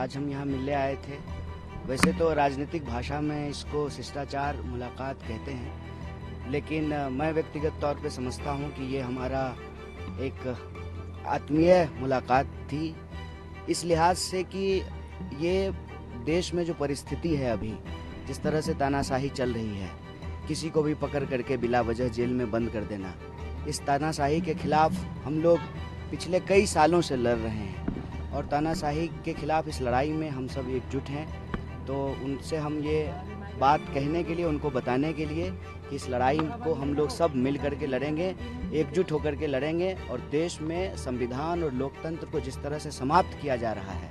आज हम यहाँ मिलने आए थे। वैसे तो राजनीतिक भाषा में इसको शिष्टाचार मुलाकात कहते हैं, लेकिन मैं व्यक्तिगत तौर पे समझता हूँ कि ये हमारा एक आत्मीय मुलाकात थी, इस लिहाज से कि ये देश में जो परिस्थिति है अभी, जिस तरह से तानाशाही चल रही है, किसी को भी पकड़ करके बिला वजह जेल में बंद कर देना, इस तानाशाही के खिलाफ हम लोग पिछले कई सालों से लड़ रहे हैं और तानाशाही के खिलाफ इस लड़ाई में हम सब एकजुट हैं। तो उनसे हम ये बात कहने के लिए, उनको बताने के लिए कि इस लड़ाई को हम लोग सब मिल करके लड़ेंगे, एकजुट होकर के लड़ेंगे और देश में संविधान और लोकतंत्र को जिस तरह से समाप्त किया जा रहा है,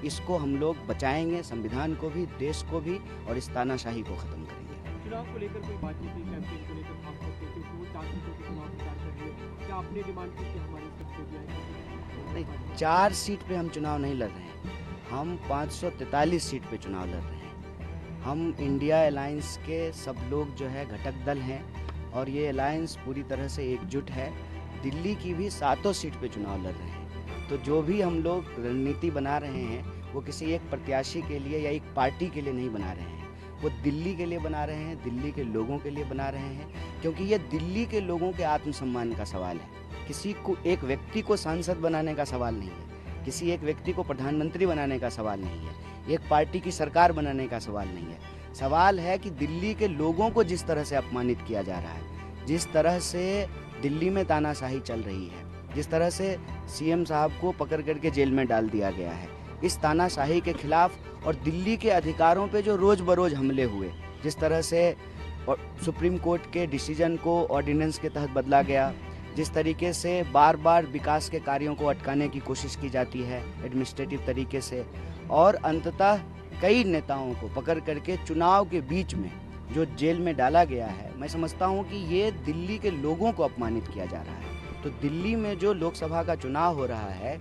इसको हम लोग बचाएंगे, संविधान को भी, देश को भी, और इस तानाशाही को ख़त्म करेंगे। चुनाव को लेकर कोई बातचीत हुई, कैंपेन को लेकर खास तौर पे, क्योंकि वो 4 सीटों के चुनाव प्रचार कर रही है, क्या आपने डिमांड की कि हमारी सबसे नहीं, 4 सीट पे हम चुनाव नहीं लड़ रहे हैं, हम 543 सीट पे चुनाव लड़ रहे हैं। हम इंडिया अलायंस के सब लोग जो है घटक दल हैं और ये अलायंस पूरी तरह से एकजुट है। दिल्ली की भी 7 सीट पे चुनाव लड़ रहे हैं। तो जो भी हम लोग रणनीति बना रहे हैं वो किसी एक प्रत्याशी के लिए या एक पार्टी के लिए नहीं बना रहे हैं, वो दिल्ली के लिए बना रहे हैं, दिल्ली के लोगों के लिए बना रहे हैं, क्योंकि ये दिल्ली के लोगों के आत्मसम्मान का सवाल है। किसी को, एक व्यक्ति को सांसद बनाने का सवाल नहीं है, किसी एक व्यक्ति को प्रधानमंत्री बनाने का सवाल नहीं है, एक पार्टी की सरकार बनाने का सवाल नहीं है। सवाल है कि दिल्ली के लोगों को जिस तरह से अपमानित किया जा रहा है, जिस तरह से दिल्ली में तानाशाही चल रही है, जिस तरह से सीएम साहब को पकड़ करके जेल में डाल दिया गया है, इस तानाशाही के खिलाफ और दिल्ली के अधिकारों पे जो रोज़ बरोज़ हमले हुए, जिस तरह से सुप्रीम कोर्ट के डिसीजन को ऑर्डिनेंस के तहत बदला गया, जिस तरीके से बार बार विकास के कार्यों को अटकाने की कोशिश की जाती है एडमिनिस्ट्रेटिव तरीके से, और अंततः कई नेताओं को पकड़ करके चुनाव के बीच में जो जेल में डाला गया है, मैं समझता हूं कि ये दिल्ली के लोगों को अपमानित किया जा रहा है। तो दिल्ली में जो लोकसभा का चुनाव हो रहा है,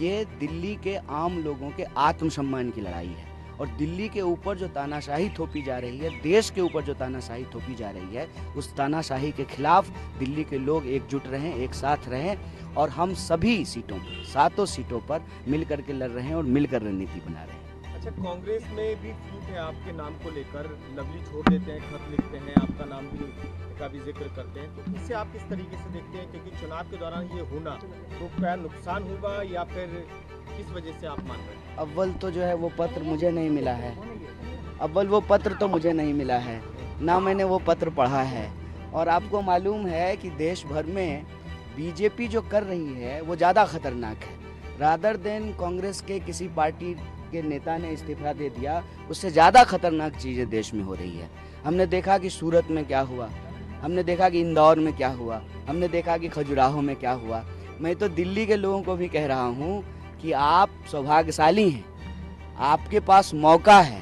ये दिल्ली के आम लोगों के आत्मसम्मान की लड़ाई है और दिल्ली के ऊपर जो तानाशाही थोपी जा रही है, देश के ऊपर जो तानाशाही थोपी जा रही है, उस तानाशाही के खिलाफ दिल्ली के लोग एकजुट रहें, एक साथ रहें और हम सभी सीटों पर, 7 सीटों पर मिल करके लड़ रहे हैं और मिलकर रणनीति बना रहे हैं। अच्छा, कांग्रेस में भी फूट है आपके नाम को लेकर, लवली छोड़ देते हैं, खत लिखते हैं, आपका नाम भी का भी जिक्र करते हैं, तो इसे आप किस तरीके से देखते हैं? क्योंकि चुनाव के दौरान ये होना तो क्या नुकसान होगा या फिर किस वजह से आप मान रहे हैं? अव्वल तो जो है वो पत्र मुझे नहीं मिला है, अव्वल वो पत्र तो मुझे नहीं मिला है, ना मैंने वो पत्र पढ़ा है। और आपको मालूम है कि देश भर में बीजेपी जो कर रही है वो ज़्यादा खतरनाक है। रादर देन कांग्रेस के किसी पार्टी के नेता ने इस्तीफा दे दिया, उससे ज़्यादा खतरनाक चीज़ें देश में हो रही है। हमने देखा कि सूरत में क्या हुआ, हमने देखा कि इंदौर में क्या हुआ, हमने देखा कि खजुराहो में क्या हुआ। मैं तो दिल्ली के लोगों को भी कह रहा हूँ कि आप सौभाग्यशाली हैं, आपके पास मौका है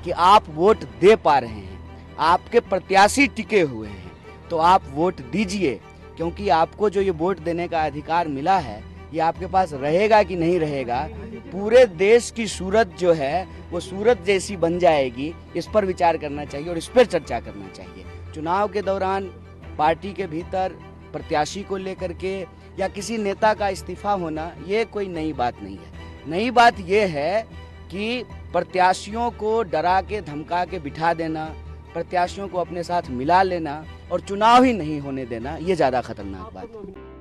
कि आप वोट दे पा रहे हैं, आपके प्रत्याशी टिके हुए हैं, तो आप वोट दीजिए, क्योंकि आपको जो ये वोट देने का अधिकार मिला है ये आपके पास रहेगा कि नहीं रहेगा, पूरे देश की सूरत जो है वो सूरत जैसी बन जाएगी, इस पर विचार करना चाहिए और इस पर चर्चा करना चाहिए। चुनाव के दौरान पार्टी के भीतर प्रत्याशी को लेकर के या किसी नेता का इस्तीफा होना ये कोई नई बात नहीं है। नई बात ये है कि प्रत्याशियों को डरा के धमका के बिठा देना, प्रत्याशियों को अपने साथ मिला लेना और चुनाव ही नहीं होने देना, ये ज़्यादा खतरनाक बात है।